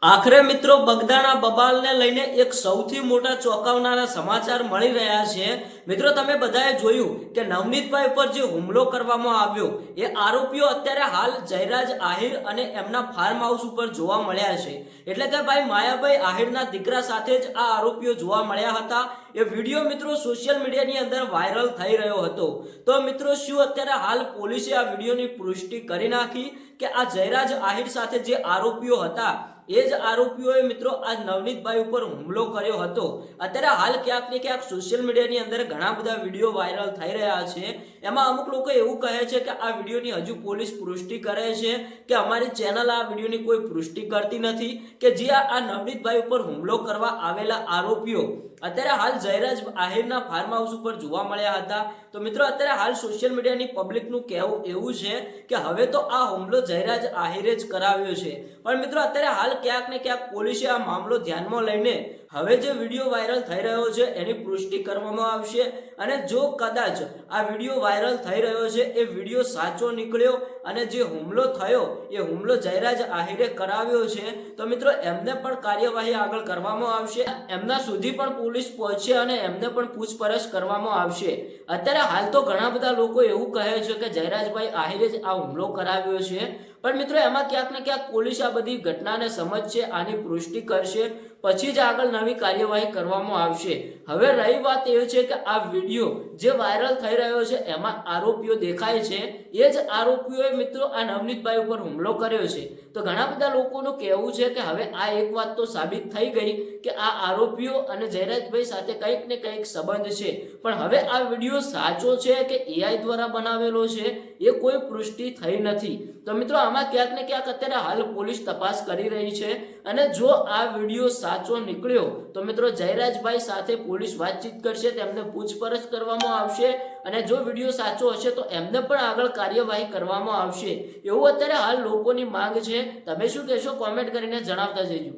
આખરે મિત્રો બગદાણા બબાલને લઈને એક સૌથી મોટા ચોંકાવનારા સમાચાર મળી રહ્યા છે। મિત્રો તમે બધાએ જોયું કે નવનીતભાઈ ઉપર જે હુમલો કરવામાં આવ્યો એ આરોપીઓ અત્યારે હાલ જયરાજ આહિર અને એમના ફાર્મ હાઉસ ઉપર જોવા મળ્યા છે। એટલે કે ભાઈ માયાભાઈ આહિરના દીકરા સાથે જ આ આરોપીઓ જોવા મળ્યા હતા। એ વિડીયો મિત્રો સોશિયલ મીડિયાની અંદર વાયરલ થઈ રહ્યો હતો। તો મિત્રો શું અત્યારે હાલ પોલીસે આ વિડીયોની પુષ્ટિ કરી નાખી કે આ જયરાજ આહિર સાથે જે આરોપીઓ હતા એ જ આરોપીઓએ મિત્રો આ નવનીતભાઈ ઉપર હુમલો કર્યો હતો। અત્યારે હાલ ક્યાંક ને ક્યાંક સોશિયલ મીડિયાની અંદર ઘણા બધા વિડીયો વાયરલ થઈ રહ્યા છે। એમાં અમુક લોકો એવું કહે છે કે આ વિડીયોની હજુ પોલીસ પુષ્ટિ કરે છે કે અમારી ચેનલ આ વિડીયોની કોઈ પુષ્ટિ કરતી નથી કે જે આ નવનીતભાઈ ઉપર હુમલો કરવા આવેલા આરોપીઓ અત્યારે હાલ જયરાજ આહિરના ફાર્મ હાઉસ ઉપર જોવા મળ્યા હતા। તો મિત્રો અત્યારે હાલ સોશિયલ મીડિયાની પબ્લિકનું કહેવું એવું છે કે હવે તો આ હુમલો જયરાજ આહિરે જ કરાવ્યો છે। પણ મિત્રો અત્યારે હાલ ક્યાંક ને ક્યાંક પોલીસે આ મામલો ધ્યાનમાં લઈને હવે જે વિડીયો વાયરલ થઈ રહ્યો છે એની પુષ્ટિ કરવામાં આવશે। અને જો કદાચ આ વિડીયો વાયરલ થઈ રહ્યો છે એ વિડીયો સાચો નીકળ્યો અને જે હુમલો થયો એ હુમલો જયરાજ આહિરે કરાવ્યો છે તો મિત્રો એમને પણ કાર્યવાહી આગળ કરવામાં આવશે। એમના સુધી પણ પોલીસ પહોંચશે અને એમને પણ પૂછપરછ કરવામાં આવશે। અત્યારે હાલ તો ઘણા બધા લોકો એવું કહે છે કે જયરાજભાઈ આહિરે જ આ હુમલો કરાવ્યો છે, પણ મિત્રો એમાં ક્યાંક ને ક્યાંક પોલીસ આ બધી ઘટનાને સમજશે, આની પુષ્ટિ કરશે, પછી જ આગળ નવી કાર્યવાહી કરવામાં આવશે। હવે રહી વાત એ છે કે આ વિડીયો જે વાયરલ થઈ રહ્યો છે એમાં આરોપીઓ દેખાય છે, એ જ આરોપીઓએ મિત્રો આ નવનીતભાઈ ઉપર હુમલો કર્યો છે। તો ઘણા બધા લોકોનું કહેવું છે કે હવે આ એક વાત તો સાબિત થઈ ગઈ કે આ આરોપીઓ અને જયરાજભાઈ સાથે કંઈક ને કંઈક સંબંધ છે, પણ હવે આ વિડીયો સાચો છે કે એઆઈ દ્વારા બનાવેલો છે એ કોઈ પુષ્ટિ થઈ નથી। તો મિત્રો આમાં ક્યાંક ને ક્યાંક અત્યારે હાલ પોલીસ તપાસ કરી રહી છે અને જો આ વિડીયો સાચો નીકળ્યો તો મિત્રો જયરાજભાઈ સાથે પોલીસ વાતચીત કરશે, તેમને પૂછપરછ કરવામાં આવશે અને જો વિડીયો સાચો હશે તો એમને પણ આગળ કાર્યવાહી કરવામાં આવશે, એવું અત્યારે હાલ લોકોની માંગ છે। તમે શું કહેશો કોમેન્ટ કરીને જણાવતા જજો।